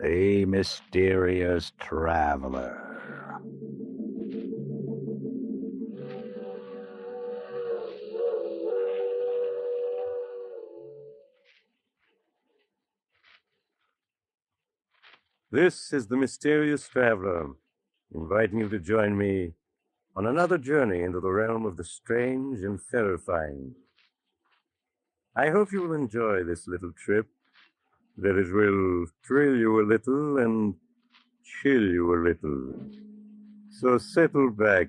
A mysterious traveler. This is the mysterious traveler, inviting you to join me on another journey into the realm of the strange and terrifying. I hope you will enjoy this little trip, that it will thrill you a little and chill you a little. So settle back,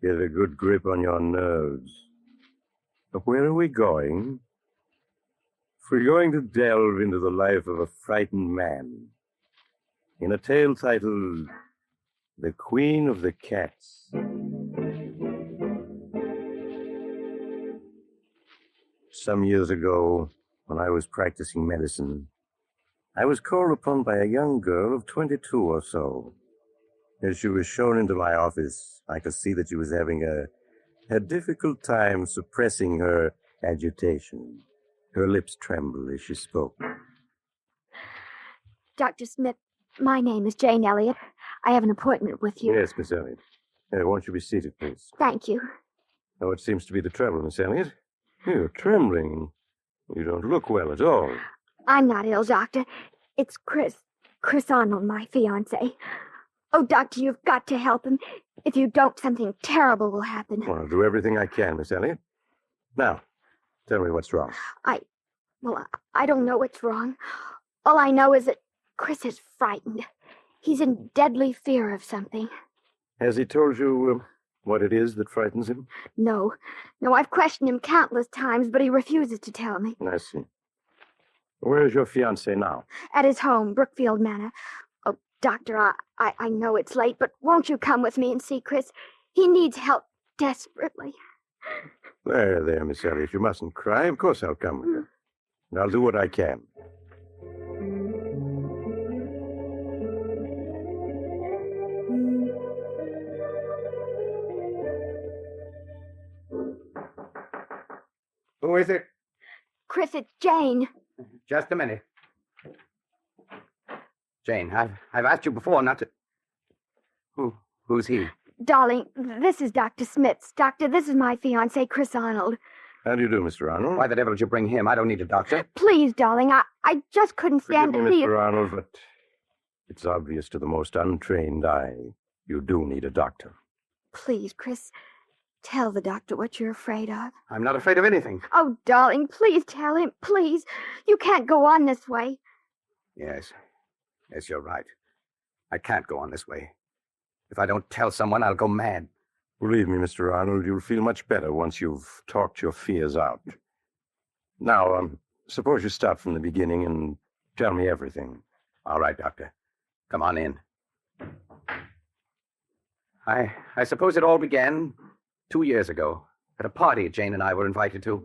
get a good grip on your nerves. But where are we going? We're going to delve into the life of a frightened man in a tale titled The Queen of the Cats. Some years ago, when I was practicing medicine, I was called upon by a young girl of 22 or so. As she was shown into my office, I could see that she was having a difficult time suppressing her agitation. Her lips trembled as she spoke. Dr. Smith, my name is Jane Elliott. I have an appointment with you. Yes, Miss Elliott. Won't you be seated, please? Thank you. Now, what seems to be the trouble, Miss Elliott? You're trembling. You don't look well at all. I'm not ill, Doctor. It's Chris Arnold, my fiancé. Oh, Doctor, you've got to help him. If you don't, something terrible will happen. Well, I'll do everything I can, Miss Elliott. Now, tell me what's wrong. I don't know what's wrong. All I know is that Chris is frightened. He's in deadly fear of something. Has he told you what it is that frightens him? No, I've questioned him countless times, but he refuses to tell me. I see. Where is your fiancé now? At his home, Brookfield Manor. Oh, Doctor, I know it's late, but won't you come with me and see Chris? He needs help desperately. There, Miss Elliott. You mustn't cry. Of course I'll come with you. And I'll do what I can. Who is it? Chris, it's Jane. Just a minute. Jane, I've asked you before not to... Who's he? Darling, this is Dr. Smith. Doctor, this is my fiancé, Chris Arnold. How do you do, Mr. Arnold? Why the devil did you bring him? I don't need a doctor. Please, darling, I just couldn't stand Forgive to me, see Mr. it. Arnold, but it's obvious to the most untrained eye. You do need a doctor. Please, Chris, tell the doctor what you're afraid of. I'm not afraid of anything. Oh, darling, please tell him, please. You can't go on this way. Yes, you're right. I can't go on this way. If I don't tell someone, I'll go mad. Believe me, Mr. Arnold, you'll feel much better once you've talked your fears out. Now, suppose you start from the beginning and tell me everything. All right, Doctor. Come on in. I suppose it all began 2 years ago at a party Jane and I were invited to.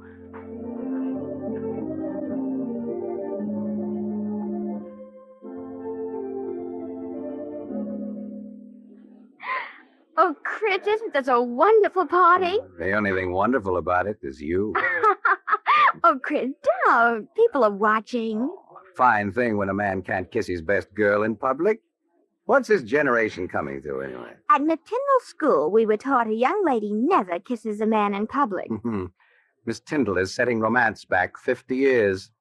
Oh, Chris, isn't this a wonderful party? The only thing wonderful about it is you. Oh, Chris, don't. People are watching. Fine thing when a man can't kiss his best girl in public. What's this generation coming to, anyway? At Tyndall School, we were taught a young lady never kisses a man in public. Miss Tyndall is setting romance back 50 years.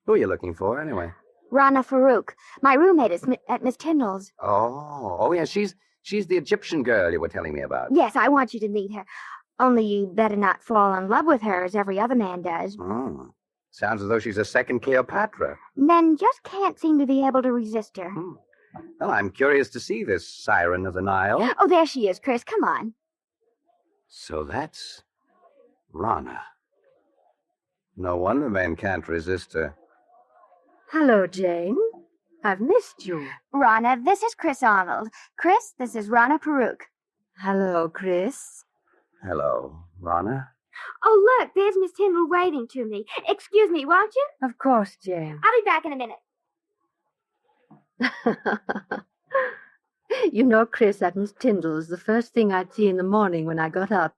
Who are you looking for, anyway? Rana Farouk. My roommate is at Miss Tyndall's. Oh, yeah, she's the Egyptian girl you were telling me about. Yes, I want you to meet her. Only you better not fall in love with her as every other man does. Oh, sounds as though she's a second Cleopatra. Men just can't seem to be able to resist her. Well, I'm curious to see this siren of the Nile. Oh, there she is, Chris. Come on. So that's Rana. No wonder men can't resist her. Hello, Jane. I've missed you. Rana, this is Chris Arnold. Chris, this is Rana Farouk. Hello, Chris. Hello, Rana. Oh, look, there's Miss Tyndall waving to me. Excuse me, won't you? Of course, Jane. I'll be back in a minute. You know, Chris, at Miss Tyndall's, the first thing I'd see in the morning when I got up,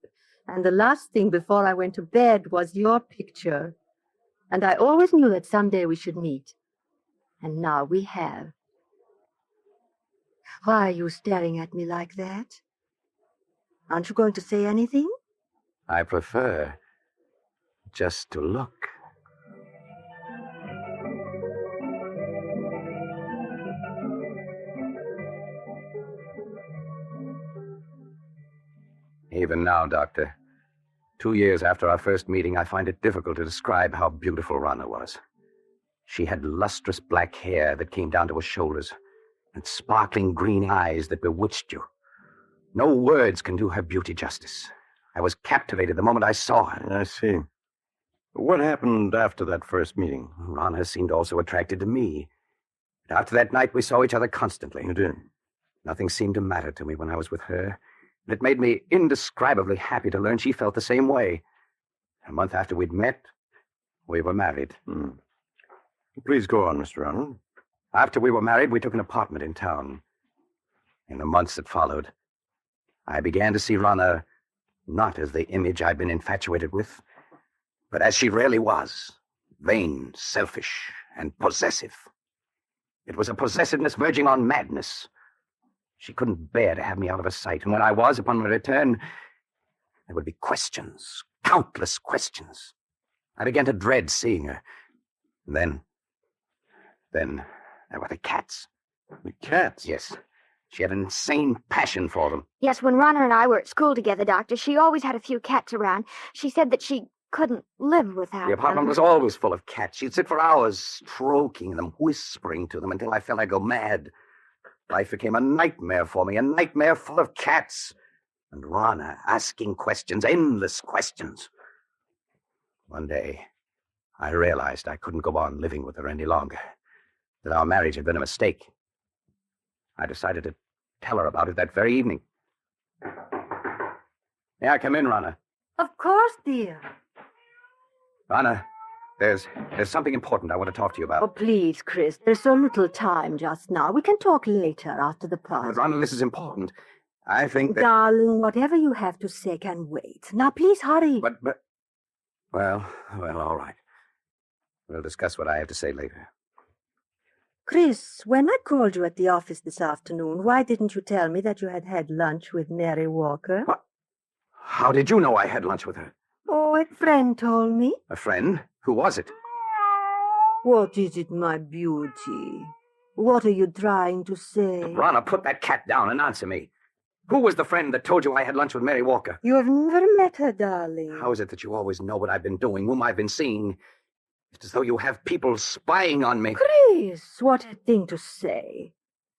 and the last thing before I went to bed, was your picture. And I always knew that someday we should meet. And now we have. Why are you staring at me like that? Aren't you going to say anything? I prefer just to look. Even now, Doctor, 2 years after our first meeting, I find it difficult to describe how beautiful Rana was. She had lustrous black hair that came down to her shoulders and sparkling green eyes that bewitched you. No words can do her beauty justice. I was captivated the moment I saw her. I see. What happened after that first meeting? Rana seemed also attracted to me. After that night, we saw each other constantly. You did? Nothing seemed to matter to me when I was with her. And it made me indescribably happy to learn she felt the same way. A month after we'd met, we were married. Please go on, Mr. Arnold. After we were married, we took an apartment in town. In the months that followed, I began to see Rana not as the image I'd been infatuated with, but as she really was, vain, selfish, and possessive. It was a possessiveness verging on madness. She couldn't bear to have me out of her sight, and when I was, upon my return, there would be questions, countless questions. I began to dread seeing her. And then there were the cats. The cats? Yes. She had an insane passion for them. Yes, when Rana and I were at school together, Doctor, she always had a few cats around. She said that she couldn't live without The apartment them. was always full of cats. She'd sit for hours stroking them, whispering to them until I felt I'd go mad. Life became a nightmare for me, a nightmare full of cats. And Rana asking questions, endless questions. One day, I realized I couldn't go on living with her any longer, that our marriage had been a mistake. I decided to tell her about it that very evening. May I come in, Rana? Of course, dear. Rana, there's something important I want to talk to you about. Oh, please, Chris. There's so little time just now. We can talk later after the party. But Rana, this is important. I think that... Darling, whatever you have to say can wait. Now, please hurry. But... Well, all right. We'll discuss what I have to say later. Chris, when I called you at the office this afternoon, why didn't you tell me that you had had lunch with Mary Walker? What? How did you know I had lunch with her? Oh, a friend told me. A friend? Who was it? What is it, my beauty? What are you trying to say? Rana, put that cat down and answer me. Who was the friend that told you I had lunch with Mary Walker? You have never met her, darling. How is it that you always know what I've been doing, whom I've been seeing? It's as though you have people spying on me. Chris, what a thing to say.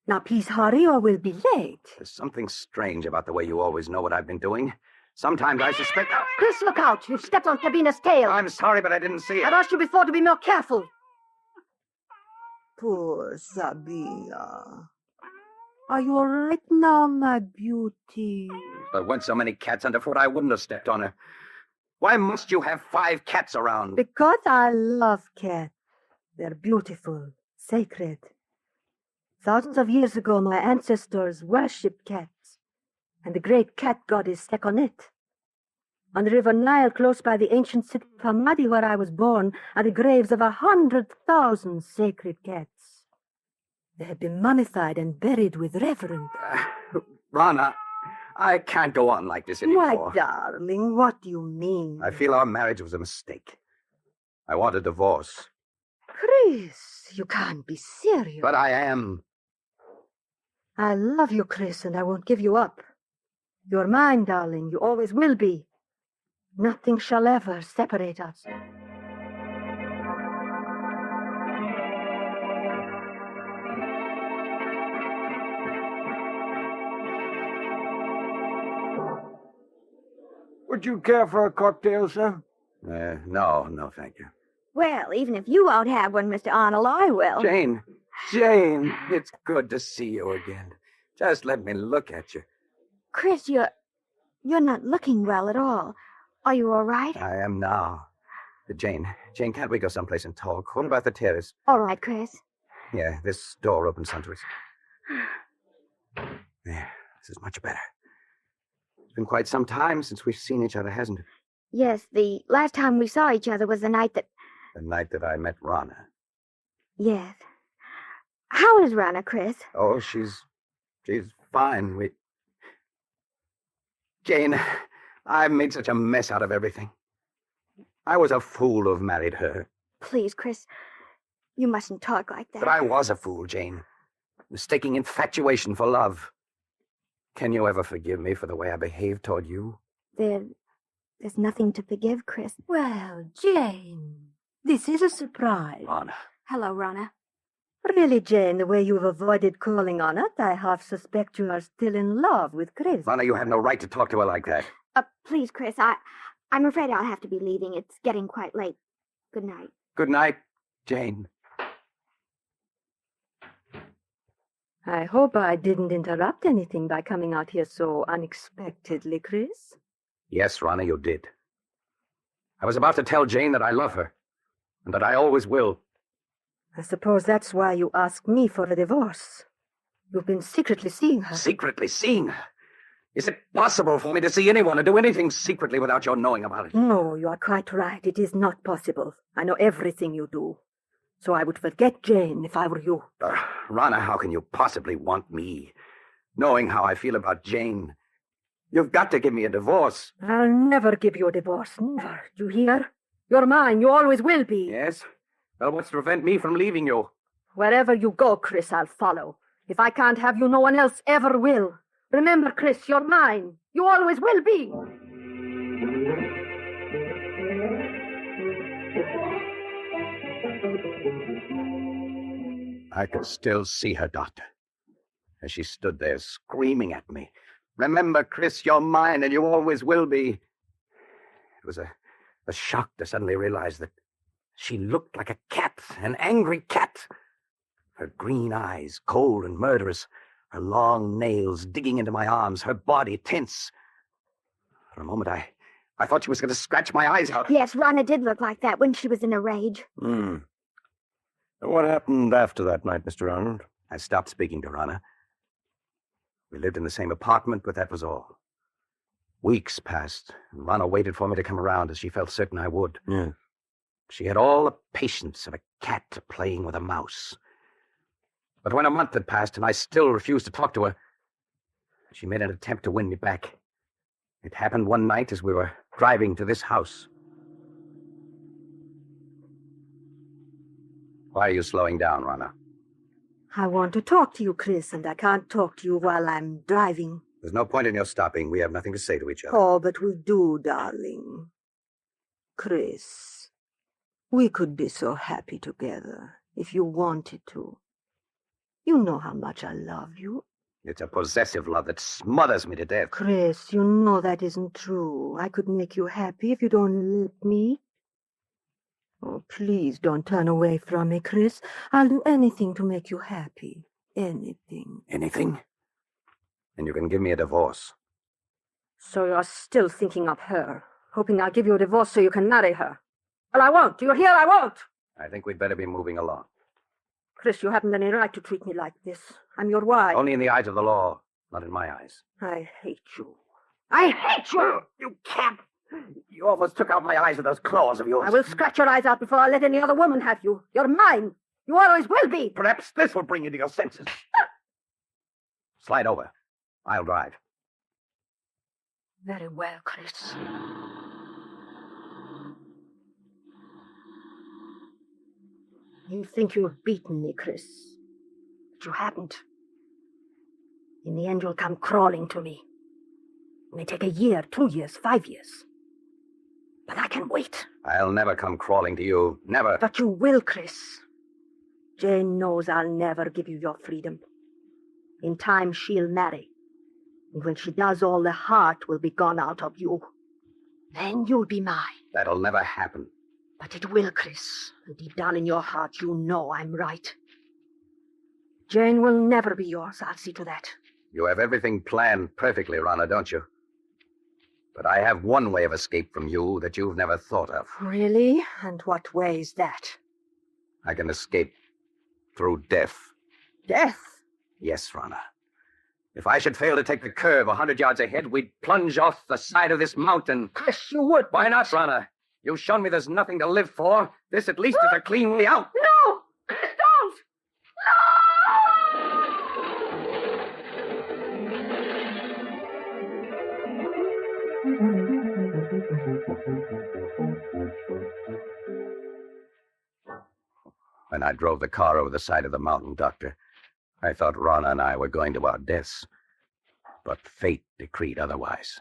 Now, please hurry or we'll be late. There's something strange about the way you always know what I've been doing. Sometimes I suspect... Chris, look out. You've stepped on Sabina's tail. I'm sorry, but I didn't see I it. asked you before to be more careful. Poor Sabina. Are you all right now, my beauty? If there weren't so many cats underfoot, I wouldn't have stepped on her. Why must you have 5 cats around? Because I love cats. They're beautiful, sacred. Thousands of years ago, my ancestors worshipped cats, and the great cat goddess Sekhmet. On the river Nile, close by the ancient city of Hamadi, where I was born, are the graves of 100,000 sacred cats. They have been mummified and buried with reverence. Rana, I can't go on like this anymore. My darling, what do you mean? I feel our marriage was a mistake. I want a divorce. Chris, you can't be serious. But I am. I love you, Chris, and I won't give you up. You're mine, darling. You always will be. Nothing shall ever separate us. Would you care for a cocktail, sir? No, thank you. Well, even if you won't have one, Mr. Arnold, I will. Jane, it's good to see you again. Just let me look at you. Chris, you're not looking well at all. Are you all right? I am now. Jane, can't we go someplace and talk? What about the terrace? All right, Chris. Yeah, this door opens onto it. Yeah, this is much better. It's been quite some time since we've seen each other, hasn't it? Yes, the last time we saw each other was the night that... The night that I met Rana. Yes. How is Rana, Chris? Oh, she's She's fine. Jane, I've made such a mess out of everything. I was a fool to have married her. Please, Chris, you mustn't talk like that. But I was a fool, Jane. Mistaking infatuation for love. Can you ever forgive me for the way I behaved toward you? There's nothing to forgive, Chris. Well, Jane, this is a surprise. Rana. Hello, Rana. Really, Jane, the way you've avoided calling on it, I half suspect you are still in love with Chris. Rana, you have no right to talk to her like that. Please, Chris, I'm afraid I'll have to be leaving. It's getting quite late. Good night. Good night, Jane. I hope I didn't interrupt anything by coming out here so unexpectedly, Chris. Yes, Rana, you did. I was about to tell Jane that I love her, and that I always will. I suppose that's why you asked me for a divorce. You've been secretly seeing her. Secretly seeing her? Is it possible for me to see anyone or do anything secretly without your knowing about it? No, you are quite right. It is not possible. I know everything you do. So I would forget Jane if I were you. Rana, how can you possibly want me? Knowing how I feel about Jane. You've got to give me a divorce. I'll never give you a divorce. Never. Do you hear? You're mine. You always will be. Yes? Well, what's to prevent me from leaving you? Wherever you go, Chris, I'll follow. If I can't have you, no one else ever will. Remember, Chris, you're mine. You always will be. I could still see her, Doctor, as she stood there screaming at me. Remember, Chris, you're mine and you always will be. It was a shock to suddenly realize that she looked like a cat, an angry cat. Her green eyes, cold and murderous, her long nails digging into my arms, her body tense. For a moment, I thought she was going to scratch my eyes out. Yes, Rana did look like that when she was in a rage. What happened after that night, Mr. Arnold? I stopped speaking to Rana. We lived in the same apartment, but that was all. Weeks passed, and Rana waited for me to come around as she felt certain I would. Yes. She had all the patience of a cat playing with a mouse. But when a month had passed and I still refused to talk to her, she made an attempt to win me back. It happened one night as we were driving to this house. Why are you slowing down, Rana? I want to talk to you, Chris, and I can't talk to you while I'm driving. There's no point in your stopping. We have nothing to say to each other. Oh, but we do, darling. Chris, we could be so happy together if you wanted to. You know how much I love you. It's a possessive love that smothers me to death. Chris, you know that isn't true. I could make you happy if you don't let me. Oh, please don't turn away from me, Chris. I'll do anything to make you happy. Anything. Anything? And you can give me a divorce. So you're still thinking of her, hoping I'll give you a divorce so you can marry her. Well, I won't. Do you hear? I won't. I think we'd better be moving along. Chris, you haven't any right to treat me like this. I'm your wife. Only in the eyes of the law, not in my eyes. I hate you. I hate you! You can't. You almost took out my eyes with those claws of yours. I will scratch your eyes out before I let any other woman have you. You're mine. You always will be. Perhaps this will bring you to your senses. Slide over. I'll drive. Very well, Chris. You think you've beaten me, Chris. But you haven't. In the end, you'll come crawling to me. It may take a year, 2 years, 5 years. But I can wait. I'll never come crawling to you. Never. But you will, Chris. Jane knows I'll never give you your freedom. In time, she'll marry. And when she does, all the heart will be gone out of you. Then you'll be mine. That'll never happen. But it will, Chris. And deep down in your heart, you know I'm right. Jane will never be yours. I'll see to that. You have everything planned perfectly, Rana, don't you? But I have one way of escape from you that you've never thought of. Really? And what way is that? I can escape through death. Death? Yes, Rana. If I should fail to take the curve 100 yards ahead, we'd plunge off the side of this mountain. Chris, you would. Why not, Rana? You've shown me there's nothing to live for. This at least is a clean way out. No! Chris, don't! No! When I drove the car over the side of the mountain, Doctor, I thought Rana and I were going to our deaths. But fate decreed otherwise.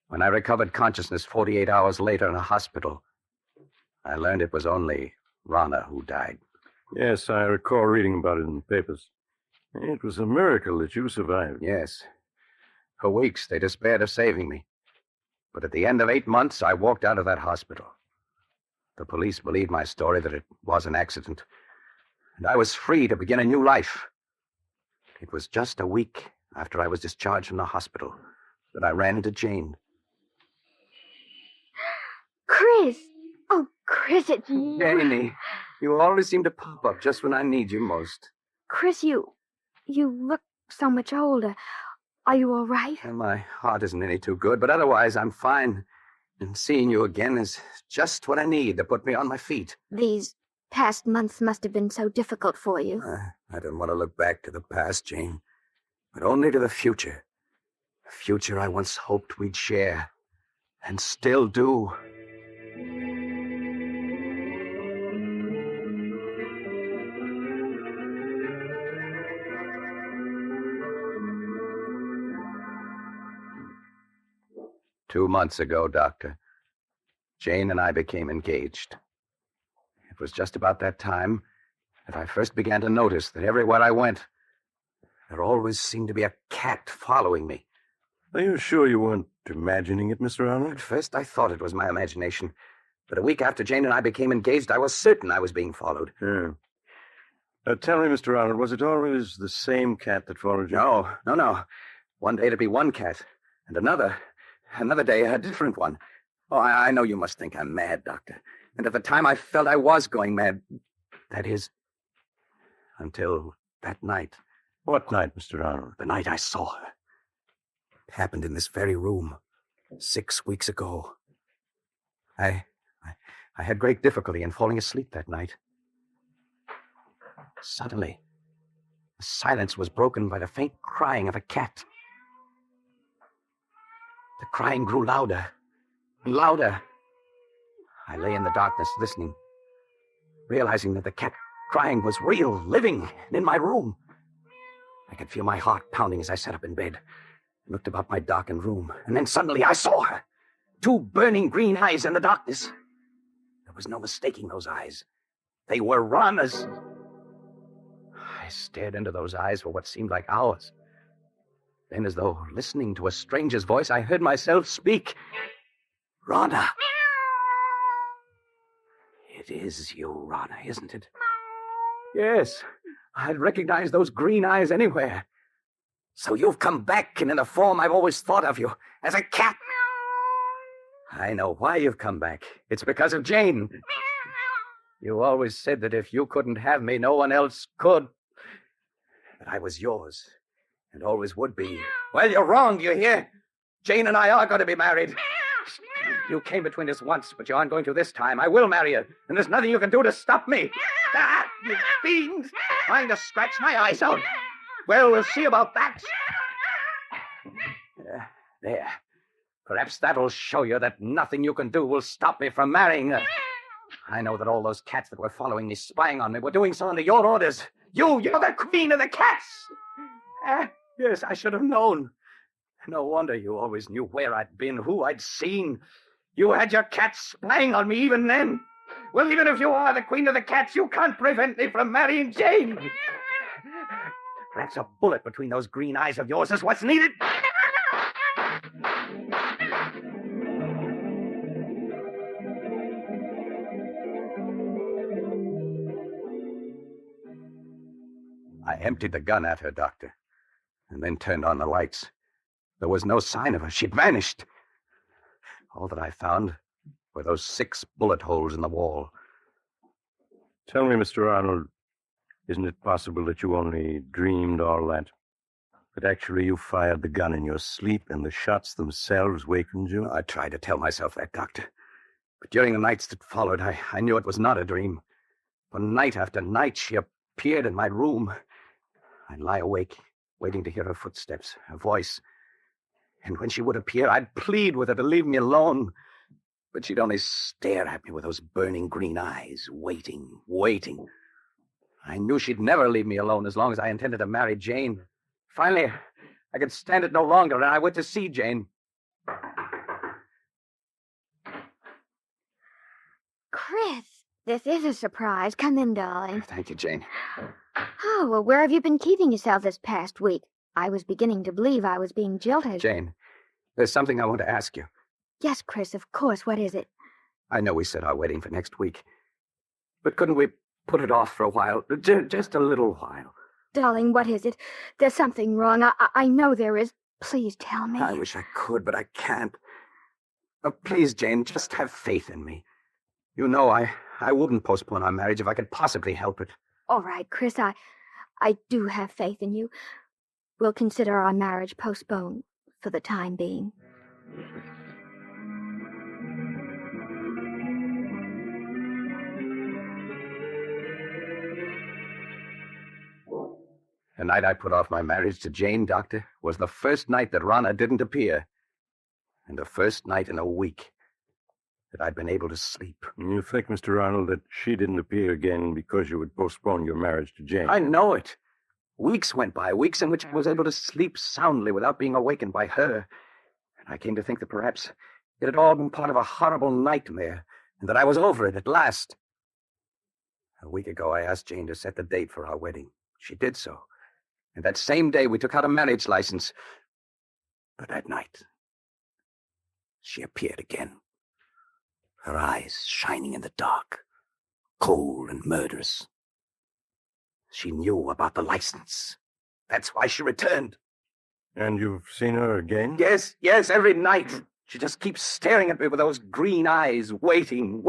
When I recovered consciousness 48 hours later in a hospital, I learned it was only Rana who died. Yes, I recall reading about it in the papers. It was a miracle that you survived. Yes. For weeks, they despaired of saving me. But at the end of 8 months, I walked out of that hospital. The police believed my story that it was an accident, and I was free to begin a new life. It was just a week after I was discharged from the hospital that I ran into Jane. Chris! Oh, Chris, it's you. Janie, you always seem to pop up just when I need you most. Chris, you look so much older. Are you all right? And my heart isn't any too good, but otherwise I'm fine. And seeing you again is just what I need to put me on my feet. These past months must have been so difficult for you. I don't want to look back to the past, Jane, but only to the future. The future I once hoped we'd share, and still do. Two months ago, Doctor, Jane and I became engaged. It was just about that time that I first began to notice that everywhere I went, there always seemed to be a cat following me. Are you sure you weren't imagining it, Mr. Arnold? At first, I thought it was my imagination. But a week after Jane and I became engaged, I was certain I was being followed. Yeah. Tell me, Mr. Arnold, was it always the same cat that followed you? No. One day it'd be one cat, and another day a different one. Oh, I know you must think I'm mad, Doctor. And at the time I felt I was going mad. That is, until that night. What night, Mr. Arnold? The night I saw her. It happened in this very room 6 weeks ago. I had great difficulty in falling asleep that night. Suddenly, the silence was broken by the faint crying of a cat. The crying grew louder and louder. I lay in the darkness listening, realizing that the cat crying was real, living, and in my room. I could feel my heart pounding as I sat up in bed and looked about my darkened room. And then suddenly I saw her. 2 burning green eyes in the darkness. There was no mistaking those eyes. They were Rana's. I stared into those eyes for what seemed like hours. Then, as though listening to a stranger's voice, I heard myself speak. Rana. It is you, Rana, isn't it? Yes. I'd recognize those green eyes anywhere. So you've come back, and in the form I've always thought of you, as a cat. I know why you've come back. It's because of Jane. You always said that if you couldn't have me, no one else could. But I was yours, and always would be. Well, you're wrong, do you hear? Jane and I are going to be married. You came between us once, but you aren't going to this time. I will marry you, and there's nothing you can do to stop me. Ah, you fiend! Trying to scratch my eyes out. Well, we'll see about that. There. Perhaps that'll show you that nothing you can do will stop me from marrying her. I know that all those cats that were following me, spying on me, were doing so under your orders. You're the queen of the cats. Yes, I should have known. No wonder you always knew where I'd been, who I'd seen. You had your cats spying on me even then. Well, even if you are the queen of the cats, you can't prevent me from marrying Jane. Perhaps a bullet between those green eyes of yours is what's needed. I emptied the gun at her, Doctor, and then turned on the lights. There was no sign of her. She'd vanished. All that I found were those 6 bullet holes in the wall. Tell me, Mr. Arnold, isn't it possible that you only dreamed all that? That actually you fired the gun in your sleep and the shots themselves wakened you? I tried to tell myself that, Doctor. But during the nights that followed, I knew it was not a dream. For night after night, she appeared in my room. I'd lie awake, waiting to hear her footsteps, her voice. And when she would appear, I'd plead with her to leave me alone. But she'd only stare at me with those burning green eyes, waiting. I knew she'd never leave me alone as long as I intended to marry Jane. Finally, I could stand it no longer, and I went to see Jane. Chris, this is a surprise. Come in, darling. Thank you, Jane. Oh, well, where have you been keeping yourself this past week? I was beginning to believe I was being jilted. Jane, there's something I want to ask you. Yes, Chris, of course. What is it? I know we set our wedding for next week, but couldn't we put it off for a while? Just a little while. Darling, what is it? There's something wrong. I know there is. Please tell me. I wish I could, but I can't. Please, Jane, just have faith in me. You know I wouldn't postpone our marriage if I could possibly help it. All right, Chris, I do have faith in you. We'll consider our marriage postponed for the time being. The night I put off my marriage to Jane, Doctor, was the first night that Rana didn't appear. And the first night in a week that I'd been able to sleep. You think, Mr. Arnold, that she didn't appear again because you would postpone your marriage to Jane? I know it. Weeks went by, weeks in which I was able to sleep soundly without being awakened by her. And I came to think that perhaps it had all been part of a horrible nightmare, and that I was over it at last. A week ago, I asked Jane to set the date for our wedding. She did so. And that same day, we took out a marriage license. But that night, she appeared again. Her eyes shining in the dark, cold and murderous. She knew about the license. That's why she returned. And you've seen her again? Yes, every night. She just keeps staring at me with those green eyes, waiting.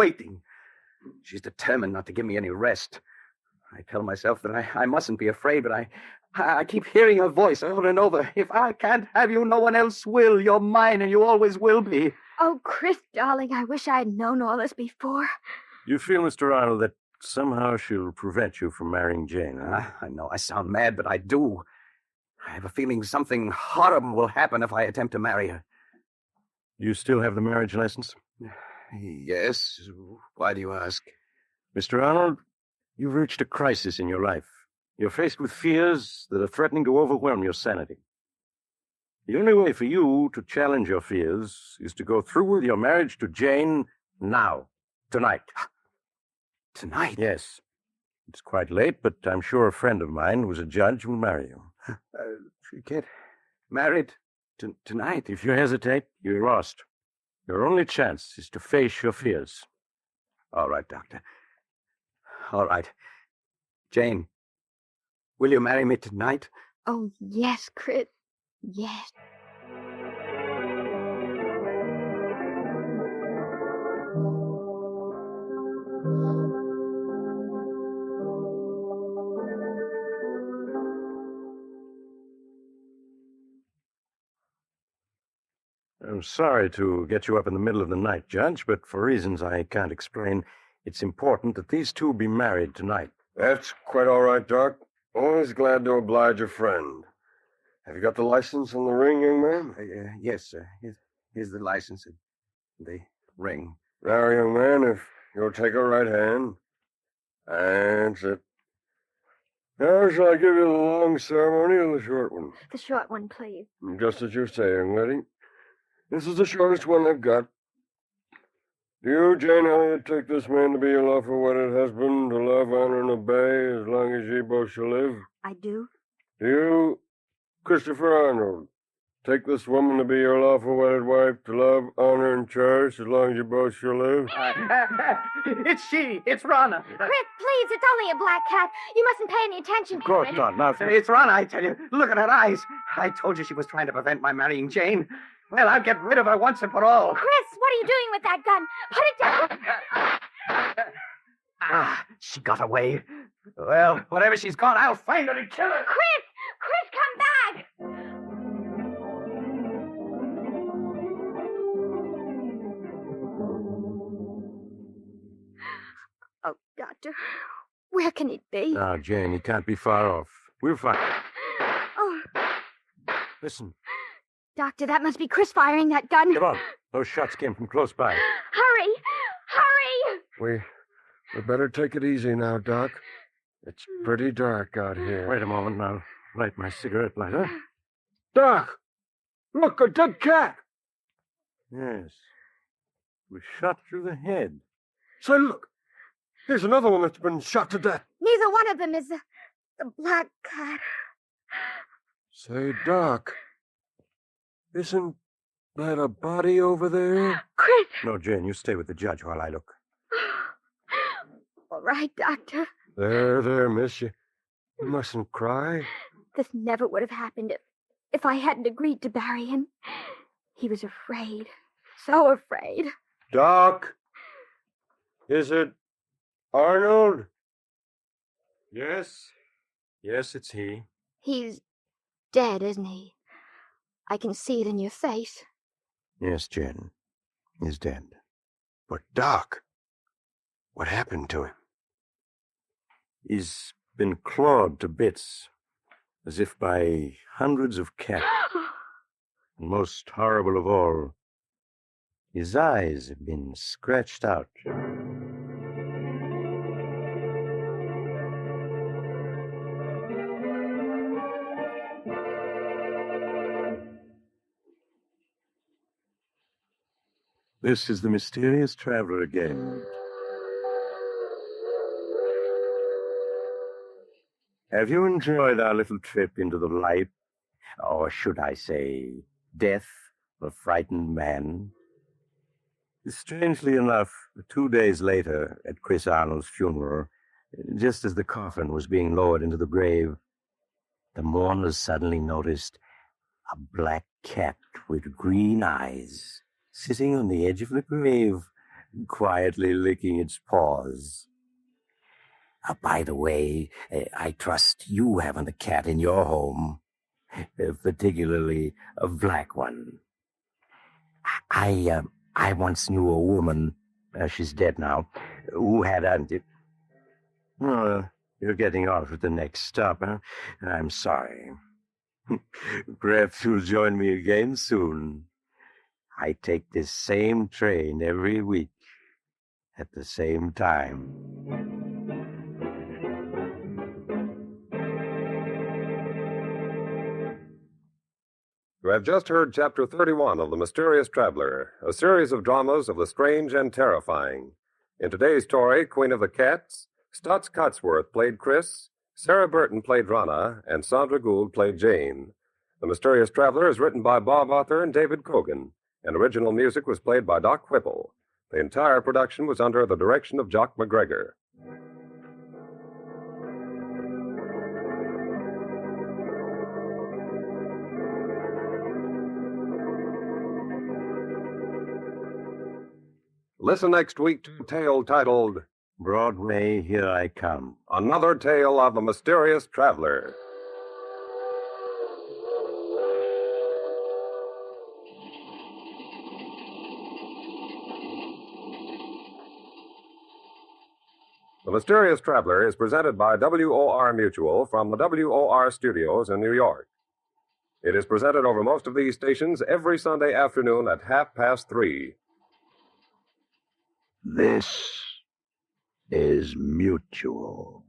She's determined not to give me any rest. I tell myself that I mustn't be afraid, but I keep hearing her voice over and over. If I can't have you, no one else will. You're mine, and you always will be. Oh, Chris, darling, I wish I had known all this before. You feel, Mr. Arnold, that somehow she'll prevent you from marrying Jane, huh? I know I sound mad, but I do. I have a feeling something horrible will happen if I attempt to marry her. You still have the marriage license? Yes. Why do you ask? Mr. Arnold, you've reached a crisis in your life. You're faced with fears that are threatening to overwhelm your sanity. The only way for you to challenge your fears is to go through with your marriage to Jane now, tonight. Tonight? Yes. It's quite late, but I'm sure a friend of mine who's a judge will marry you. You get married tonight? If you hesitate, you're lost. Your only chance is to face your fears. All right, Doctor. All right. Jane, will you marry me tonight? Oh, yes, Chris. Yes. I'm sorry to get you up in the middle of the night, Judge, but for reasons I can't explain, it's important that these two be married tonight. That's quite all right, Doc. Always glad to oblige a friend. Have you got the license and the ring, young man? Yes, sir. Here's the license and the ring. Now, young man, if you'll take a right hand. That's it. Now, shall I give you the long ceremony or the short one? The short one, please. Just as you say, young lady. This is the shortest one I've got. Do you, Jane Elliott, take this man to be your lawful wedded husband, to love, honor, and obey as long as ye both shall live? I do. Do you, Christopher Arnold, take this woman to be your lawful wedded wife, to love, honor, and cherish as long as you both shall live? It's she. It's Rana. Chris, please, it's only a black cat. You mustn't pay any attention to it. Of course not. Now, It's Rana, I tell you. Look at her eyes. I told you she was trying to prevent my marrying Jane. Well, I'll get rid of her once and for all. Chris, what are you doing with that gun? Put it down. She got away. Well, whatever she's gone, I'll find her and kill her. Chris, come back. Oh, Doctor, where can it be? Now, Jane, he can't be far off. We'll find him. Oh, Listen. Doctor, that must be Chris firing that gun. Come on. Those shots came from close by. Hurry! Hurry! We better take it easy now, Doc. It's pretty dark out here. Wait a moment, and I'll light my cigarette lighter. Doc! Look, a dead cat! Yes. Was shot through the head. Say, look. Here's another one that's been shot to death. Neither one of them is the black cat. Say, Doc, isn't that a body over there? Chris! No, Jane, you stay with the judge while I look. All right, Doctor. There, miss. You mustn't cry. This never would have happened if I hadn't agreed to bury him. He was afraid. So afraid. Doc, is it Arnold? Yes. Yes, it's he. He's dead, isn't he? I can see it in your face. Yes, Jane. He's dead. But, Doc, what happened to him? He's been clawed to bits, as if by hundreds of cats. And most horrible of all, his eyes have been scratched out. This is the mysterious traveler again. Have you enjoyed our little trip into the life, or should I say, death of a frightened man? Strangely enough, 2 days later, at Chris Arnold's funeral, just as the coffin was being lowered into the grave, the mourners suddenly noticed a black cat with green eyes sitting on the edge of the grave, quietly licking its paws. By the way, I trust you haven't a cat in your home, particularly a black one. I once knew a woman, she's dead now, who had a... you're getting off at the next stop, huh? I'm sorry. Perhaps you'll join me again soon. I take this same train every week at the same time. You have just heard Chapter 31 of The Mysterious Traveler, a series of dramas of the strange and terrifying. In today's story, Queen of the Cats, Stutz Cotsworth played Chris, Sarah Burton played Rana, and Sandra Gould played Jane. The Mysterious Traveler is written by Bob Arthur and David Cogan, and original music was played by Doc Whipple. The entire production was under the direction of Jock McGregor. Listen next week to a tale titled Broadway, Here I Come. Another Tale of the Mysterious Traveler. The Mysterious Traveler is presented by WOR Mutual from the WOR studios in New York. It is presented over most of these stations every Sunday afternoon at 3:30. This is Mutual.